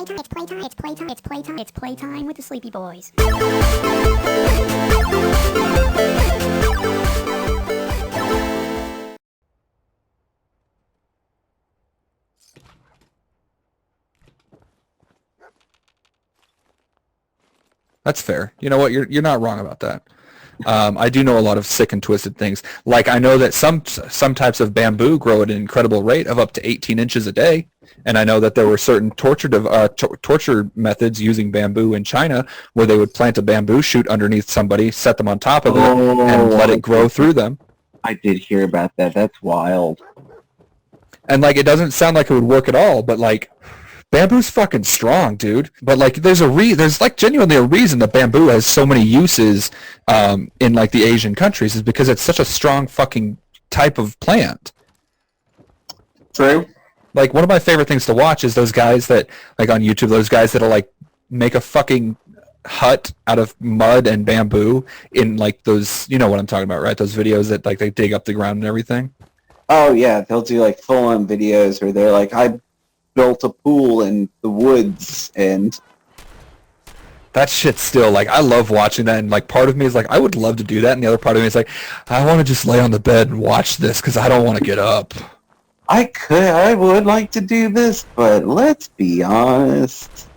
It's playtime with the Sleepy Boys. That's fair. You know what? You're not wrong about that. I do know a lot of sick and twisted things. Like I know that some types of bamboo grow at an incredible rate of up to 18 inches a day, and I know that there were certain torture methods using bamboo in China where they would plant a bamboo shoot underneath somebody, set them on top of it, and let it grow through them. I did hear about that. That's wild. And like it doesn't sound like it would work at all, but like bamboo's fucking strong, dude. But like, there's like genuinely a reason that bamboo has so many uses in like the Asian countries is because it's such a strong fucking type of plant. True. Like one of my favorite things to watch is those guys that like on YouTube, those guys that'll like make a fucking hut out of mud and bamboo in like those, you know what I'm talking about, right? Those videos that like they dig up the ground and everything. Oh yeah, they'll do like full-on videos where they're like, I built a pool in the woods, and that shit's still like I love watching that, and like part of me is like I would love to do that, and the other part of me is like I want to just lay on the bed and watch this because I don't want to get up. I would like to do this, but let's be honest,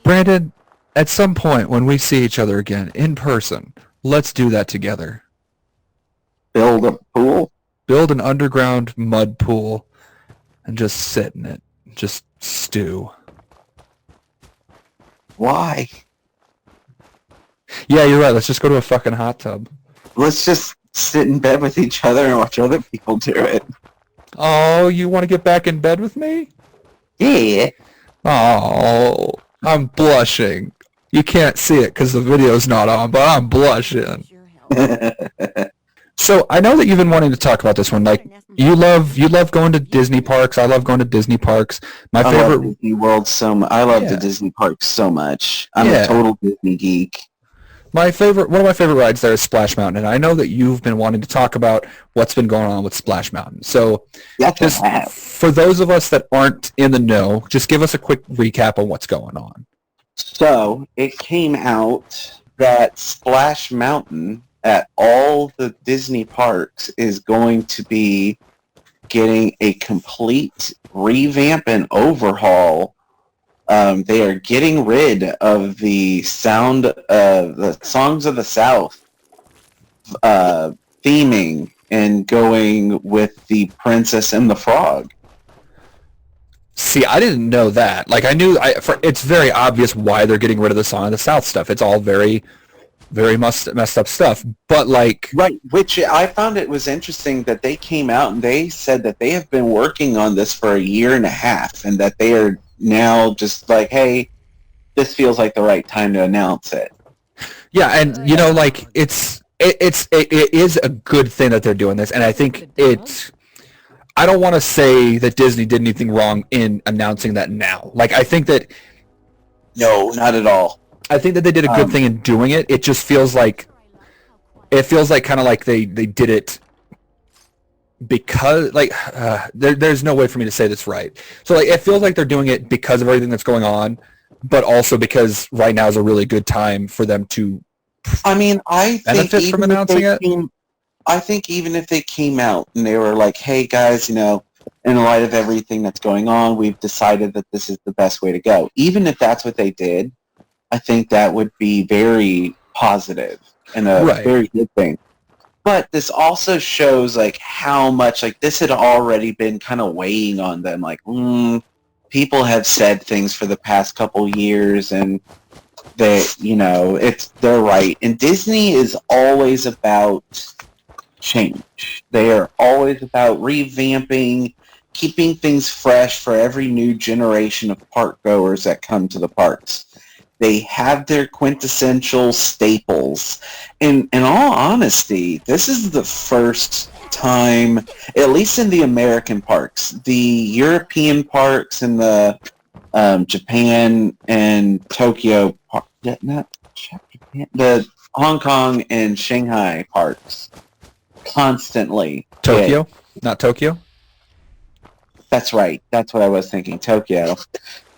Brandon, at some point when we see each other again in person, let's do that together. Build a pool, build an underground mud pool, and just sit in it. Just stew. Why? Yeah, you're right. Let's just go to a fucking hot tub. Let's just sit in bed with each other and watch other people do it. Oh, you want to get back in bed with me? Yeah. Oh, I'm blushing. You can't see it because the video's not on, but I'm blushing. So I know that you've been wanting to talk about this one. Like you love going to Disney parks. I love going to Disney parks. My favorite love Disney World I love the Disney parks so much. I'm a total Disney geek. One of my favorite rides there is Splash Mountain, and I know that you've been wanting to talk about what's been going on with Splash Mountain. So just for those of us that aren't in the know, just give us a quick recap on what's going on. So it came out that Splash Mountain at all the Disney parks is going to be getting a complete revamp and overhaul. They are getting rid of the the Songs of the South theming and going with the Princess and the Frog. See, I didn't know that. Like, I knew it's very obvious why they're getting rid of the Song of the South stuff. It's all very messed up stuff, but like right, which I found it was interesting that they came out and they said that they have been working on this for a year and a half, and that they are now just like, hey, this feels like the right time to announce it. Yeah, and you know, like it is a good thing that they're doing this, and I think I don't want to say that Disney did anything wrong in announcing that now. Like, I think that no, not at all. I think that they did a good thing in doing it. It just feels like kind of like they did it because like there's no way for me to say this right. So like it feels like they're doing it because of everything that's going on, but also because right now is a really good time for them to. I mean, I think benefit from announcing it. I think even if they came out and they were like, "Hey guys, you know, in light of everything that's going on, we've decided that this is the best way to go." Even if that's what they did, I think that would be very positive and a very good thing. But this also shows like how much like this had already been kind of weighing on them. Like, people have said things for the past couple years, and they, you know, they're right. And Disney is always about change. They are always about revamping, keeping things fresh for every new generation of park goers that come to the parks. They have their quintessential staples. And in all honesty, this is the first time, at least in the American parks, the European parks and the Japan and Tokyo, not Japan, the Hong Kong and Shanghai parks constantly. Tokyo? Not Tokyo? That's right. That's what I was thinking. Tokyo.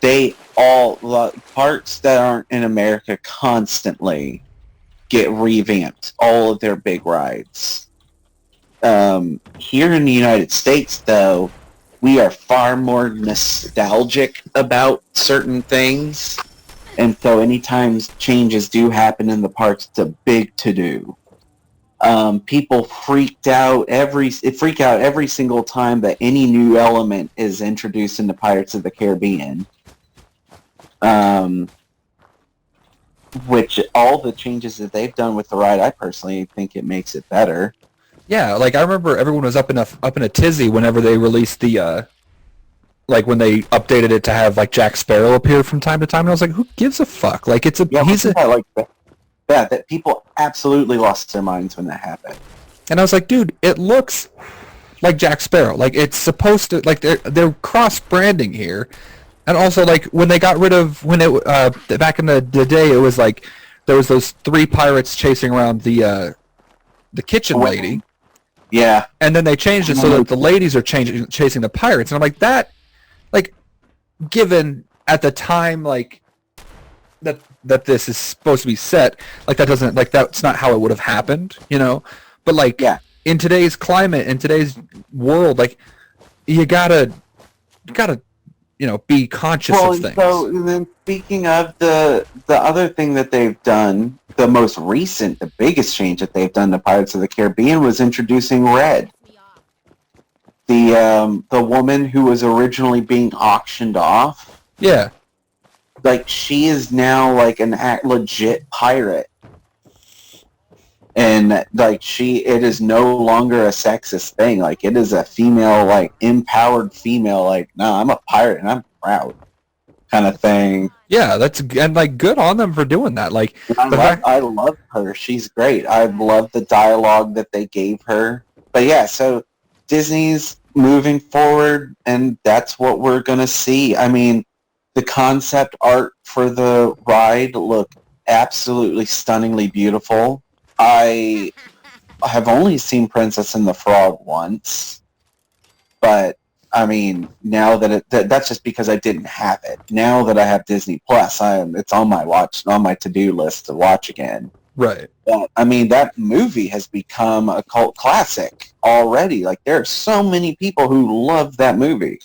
they parks that aren't in America constantly get revamped. All of their big rides. Here in the United States, though, we are far more nostalgic about certain things, and so anytime changes do happen in the parks, it's a big to-do. People freak out every single time that any new element is introduced into Pirates of the Caribbean. Which all the changes that they've done with the ride, I personally think it makes it better. Yeah, like I remember everyone was up in a tizzy whenever they released the like when they updated it to have like Jack Sparrow appear from time to time, and I was like, who gives a fuck? Like that people absolutely lost their minds when that happened. And I was like, dude, it looks like Jack Sparrow. Like it's supposed to, like they're cross branding here. And also like when they got rid of back in the day, it was like there was those 3 pirates chasing around the kitchen lady. Yeah. And then they changed it so that the ladies are chasing the pirates. And I'm like, that, like, given at the time, like, that this is supposed to be set, like, that doesn't, like, that's not how it would have happened, you know? But, like, yeah. In today's climate, in today's world, like, you gotta, you know, be conscious of things. So, and then speaking of the other thing that they've done, the most recent, the biggest change that they've done to Pirates of the Caribbean was introducing Red. The woman who was originally being auctioned off. Yeah. Like, she is now, like, an legit pirate. And, like, it is no longer a sexist thing. Like, it is a female, like, empowered female, like, no, I'm a pirate and I'm proud kind of thing. Yeah, and like good on them for doing that. Like I love her. She's great. I love the dialogue that they gave her. But yeah, so Disney's moving forward, and that's what we're gonna see. I mean, the concept art for the ride looked absolutely stunningly beautiful. I have only seen Princess and the Frog once, but I mean, now that that's just because I didn't have it. Now that I have Disney Plus, it's on my to-do list to watch again. Right. But, I mean, that movie has become a cult classic already. Like, there are so many people who love that movie.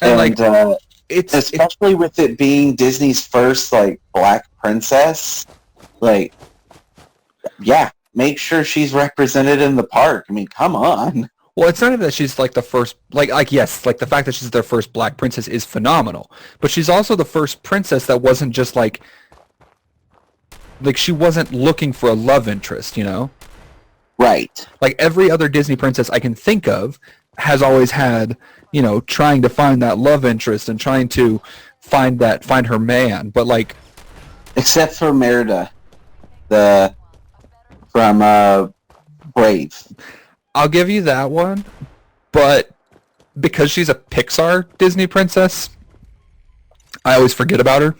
And like, especially with it being Disney's first, like, Black princess, like, yeah, make sure she's represented in the park. I mean, come on. Well, it's not even that she's like the first, like yes, like the fact that she's their first Black princess is phenomenal, but she's also the first princess that wasn't just like she wasn't looking for a love interest, you know? Right. Like every other Disney princess I can think of has always had, you know, trying to find that love interest and trying to find her man, but like, except for Merida, from Brave. I'll give you that one, but because she's a Pixar Disney princess, I always forget about her.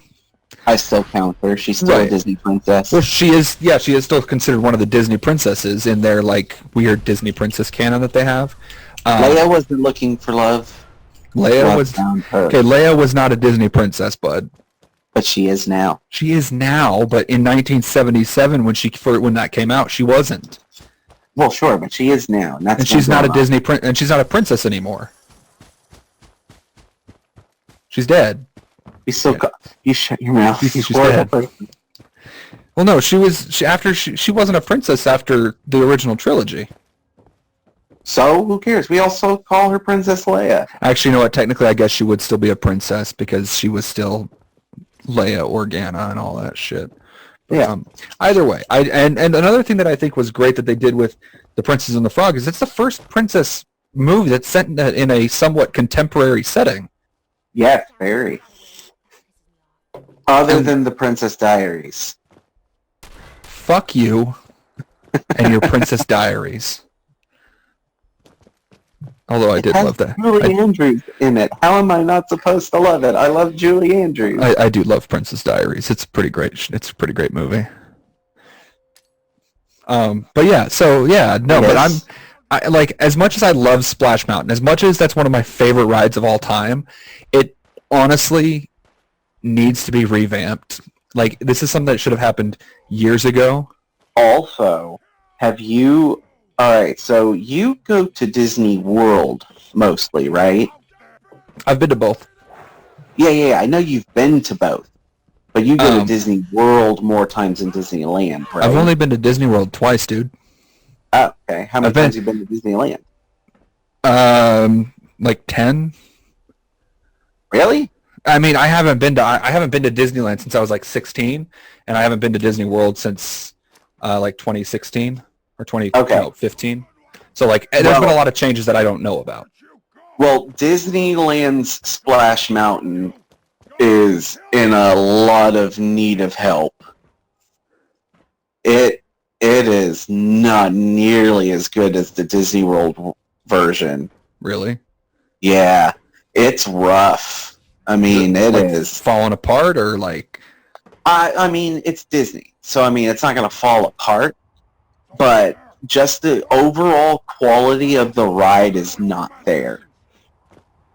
I still count her. She's still a Disney princess. Well, she is still considered one of the Disney princesses in their, like, weird Disney princess canon that they have. Leia wasn't looking for love. Leia was not a Disney princess, bud. But she is now. She is now, but in 1977, when that came out, she wasn't. Well, sure, but she is now. And she's not a Disney and she's not a princess anymore. She's dead. You shut your mouth. She's dead. Well, no, she wasn't a princess after the original trilogy. So, who cares? We also call her Princess Leia. Actually, you know what? Technically, I guess she would still be a princess because she was still Leia Organa and all that shit. Yeah. Either way, and another thing that I think was great that they did with The Princess and the Frog is it's the first princess movie that's set in a somewhat contemporary setting. Yeah, very. Other than The Princess Diaries. Fuck you and your Princess Diaries. Although I did love that. Julie Andrews in it. How am I not supposed to love it? I love Julie Andrews. I do love Princess Diaries. It's pretty great. It's a pretty great movie. But yeah, so yeah, no, yes. But I like, as much as I love Splash Mountain, as much as that's one of my favorite rides of all time, honestly needs to be revamped. Like, this is something that should have happened years ago. Also, have you... Alright, so you go to Disney World mostly, right? I've been to both. Yeah, I know you've been to both. But you go to Um, Disney World more times than Disneyland, right? I've only been to Disney World twice, dude. Oh, okay. How many I've been- times have you been to Disneyland? Like 10. Really? I mean, I haven't been to Disneyland since I was like 16, and I haven't been to Disney World since like 2016 or 2015. So like, there's been a lot of changes that I don't know about. Well, Disneyland's Splash Mountain is in a lot of need of help. It is not nearly as good as the Disney World version. Really? Yeah, it's rough. I mean, it like is falling apart, or like... I mean, it's Disney, so I mean, it's not going to fall apart, but just the overall quality of the ride is not there.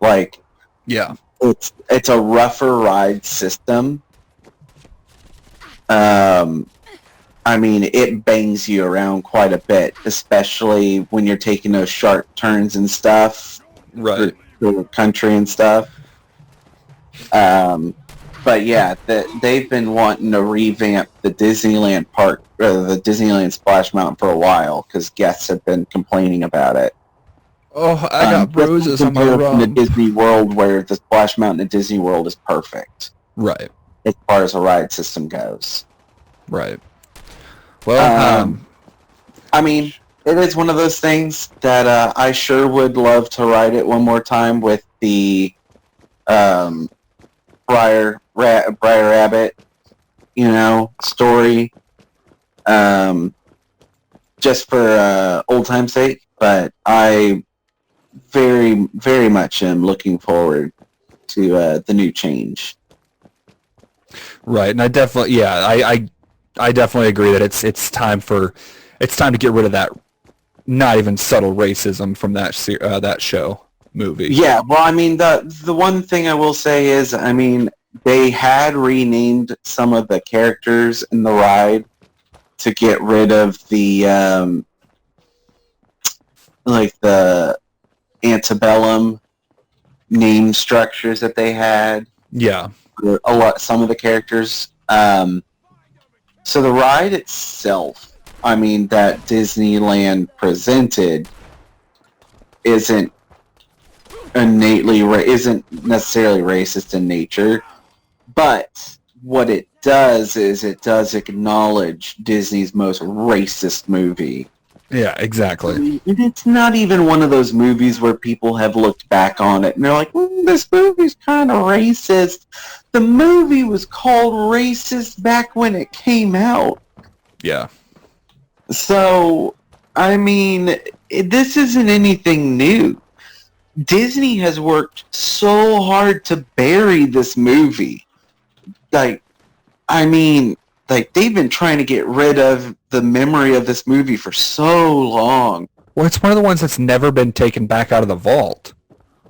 Like, Yeah. it's a rougher ride system. I mean, it bangs you around quite a bit, especially when you're taking those sharp turns and stuff. Right. Through the country and stuff. But yeah, they've been wanting to revamp the Disneyland park, the Disneyland Splash Mountain for a while, because guests have been complaining about it. Oh, I got bruises on my compared from the rump. Disney World, where the Splash Mountain at Disney World is perfect Right. as far as the ride system goes. Right. Well, I mean, it is one of those things that I sure would love to ride it one more time with the Briar Rabbit, story, just for old time's sake. But I very, very much am looking forward to the new change. right, and I definitely, I definitely agree that it's time to get rid of that not even subtle racism from that show movie. Yeah, well, I mean, the one thing I will say is, I mean, they had renamed some of the characters in the ride to get rid of the like the antebellum name structures that they had. Yeah. Some of the characters. So the ride itself, I mean, that Disneyland presented isn't necessarily racist in nature, but what it does is it does acknowledge Disney's most racist movie. Yeah, exactly. And it's not even one of those movies where people have looked back on it and they're like, this movie's kind of racist. The movie was called racist back when it came out. Yeah. So, I mean, this isn't anything new. Disney has worked so hard to bury this movie. They've been trying to get rid of the memory of this movie for so long. Well, it's one of the ones that's never been taken back out of the vault.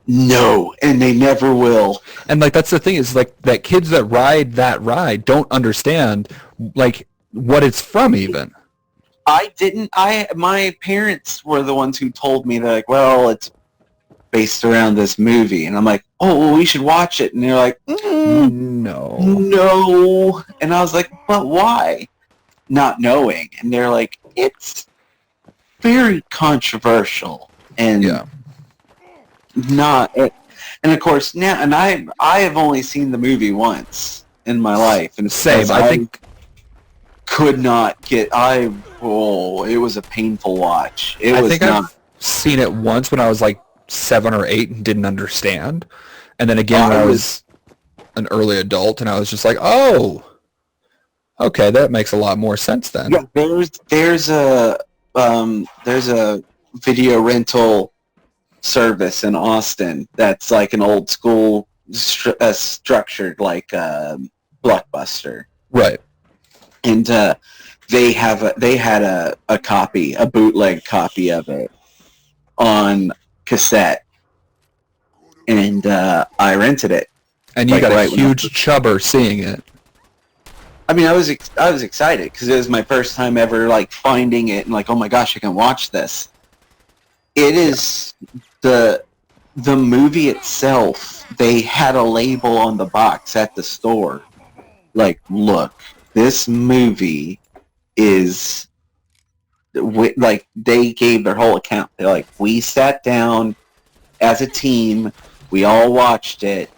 No, and they never will. And like, that's the thing, is like that kids that ride that ride don't understand like what it's from even. My parents were the ones who told me, they're like, well, it's based around this movie. And I'm like, oh, well, we should watch it. And they're like, No. And I was like, but why? Not knowing. And they're like, it's very controversial. And Yeah. and of course now, and I have only seen the movie once in my life. And Same. I think could not get, it was a painful watch. I've seen it once when I was like 7 or 8 and didn't understand. And then again when I was an early adult and I was just like, oh, okay, that makes a lot more sense then. Yeah, there's a video rental service in Austin that's like an old school structured like Blockbuster. Right. And they had a copy, a bootleg copy of it on cassette, and I rented it. And you Like, got a right when I huge was- chubber seeing it. I mean, I was excited because it was my first time ever like finding it and like, oh my gosh, I can watch this. It is the movie itself. They had a label on the box at the store, like, look, this movie is like they gave their whole account. They're like, we sat down as a team, we all watched it,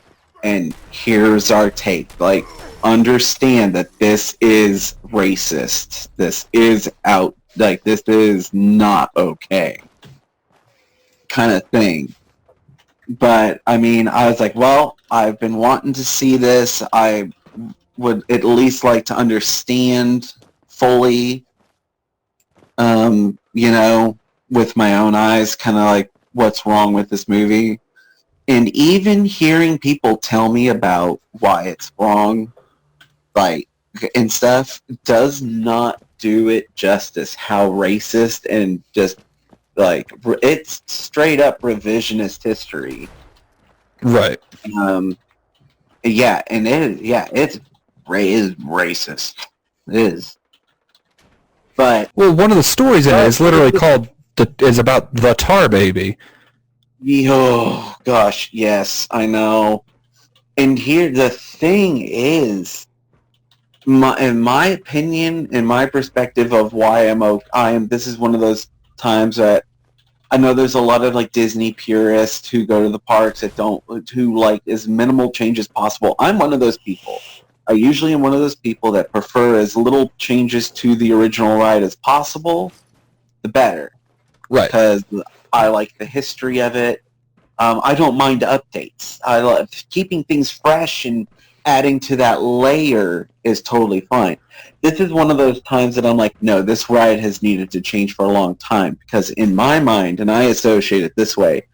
and here's our take. Like, understand that this is racist. This is this is not okay. Kind of thing. But, I mean, I was like, well, I've been wanting to see this. I would at least like to understand fully, with my own eyes, kind of like what's wrong with this movie. And even hearing people tell me about why it's wrong, like, and stuff, does not do it justice how racist and just, like, it's straight up revisionist history. Right. Yeah, and it is racist. It is. But Well, one of the stories in it is literally is about the Tar Baby. oh gosh, yes, I know. And here the thing is, in my opinion, in my perspective of why this is one of those times that I know there's a lot of like Disney purists who go to the parks who like as minimal change as possible. I'm one of those people. I usually am one of those people that prefer as little changes to the original ride as possible, the better. Right. Because I like the history of it. I don't mind updates. I love keeping things fresh, and adding to that layer is totally fine. This is one of those times that I'm like, no, this ride has needed to change for a long time, because in my mind, and I associate it this way,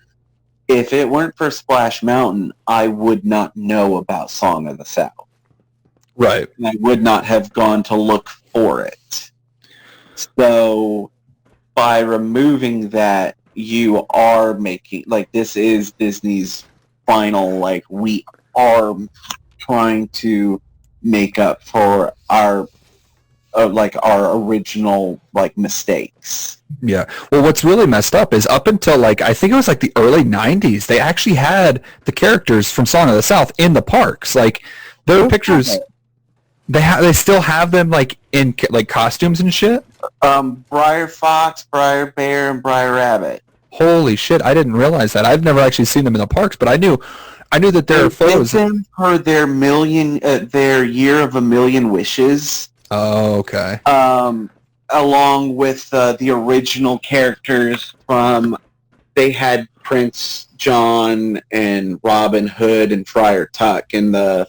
if it weren't for Splash Mountain, I would not know about Song of the South. Right. And I would not have gone to look for it. So by removing that, you are making, like, this is Disney's final, like, we are trying to make up for our original, like, mistakes. Yeah. Well, what's really messed up is up until, like, I think it was like the early 90s, they actually had the characters from Song of the South in the parks. Like, there are pictures. They still have them, like, in like costumes and shit. Briar Fox, Briar Bear, and Briar Rabbit. Holy shit! I didn't realize that. I've never actually seen them in the parks, but I knew that there are photos. Them for their their Year of a Million Wishes. Oh, okay. Along with the original characters from, they had Prince John and Robin Hood and Friar Tuck and the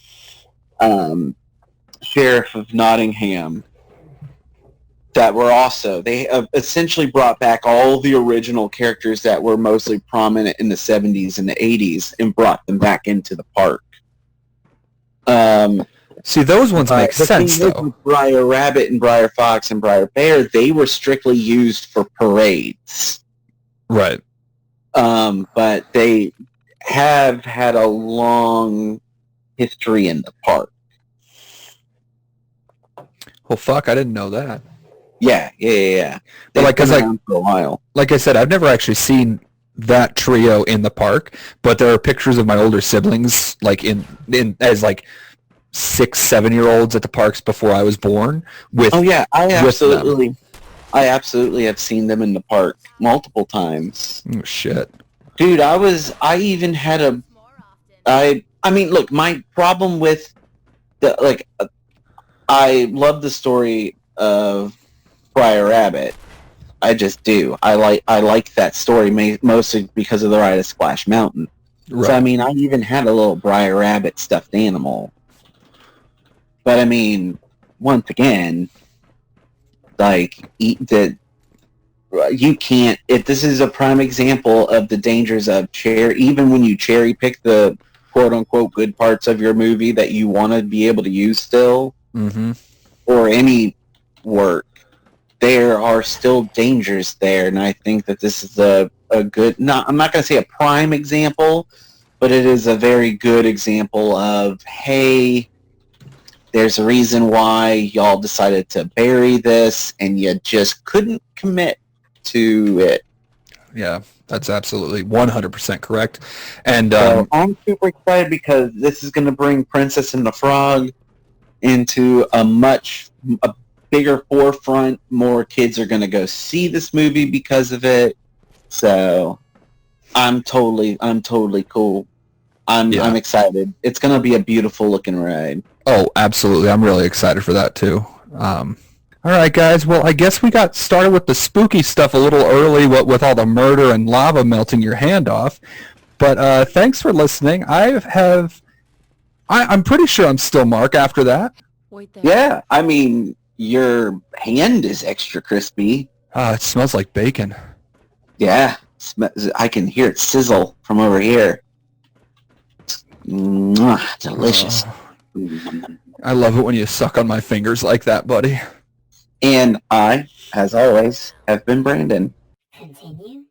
Sheriff of Nottingham. That were also, they essentially brought back all the original characters that were mostly prominent in the 70s and the 80s and brought them back into the park. See, those ones make sense, though. Briar Rabbit and Briar Fox and Briar Bear, they were strictly used for parades. Right. But they have had a long history in the park. Well, fuck, I didn't know that. Yeah. But They've like, been 'cause, like, around for a while. Like I said, I've never actually seen that trio in the park, but there are pictures of my older siblings, like in as like 6, 7-year-olds at the parks before I was born. With Oh yeah, I with them. absolutely have seen them in the park multiple times. Oh, shit. Dude, I even had I mean, look, my problem with I love the story of Briar Rabbit. I just do. I like that story mostly because of the ride of Splash Mountain. Right. So I mean, I even had a little Briar Rabbit stuffed animal. But I mean, once again, like, you can't. This is a prime example of the dangers of even when you cherry pick the quote unquote good parts of your movie that you want to be able to use still, or any work, there are still dangers there, and I think that this is a good. I'm not going to say a prime example, but it is a very good example of, hey, there's a reason why y'all decided to bury this, and you just couldn't commit to it. Yeah, that's absolutely 100% correct. And So I'm super excited because this is going to bring Princess and the Frog into a bigger forefront. More kids are going to go see this movie because of it. So I'm totally cool. I'm excited. It's going to be a beautiful looking ride. oh, absolutely. I'm really excited for that too. All right, guys. Well, I guess we got started with the spooky stuff a little early with all the murder and lava melting your hand off. But thanks for listening. I'm pretty sure I'm still Mark after that. Yeah, I mean, your hand is extra crispy. It smells like bacon. Yeah, I can hear it sizzle from over here. Mwah, delicious. I love it when you suck on my fingers like that, buddy. And I, as always, have been Brandon. Continue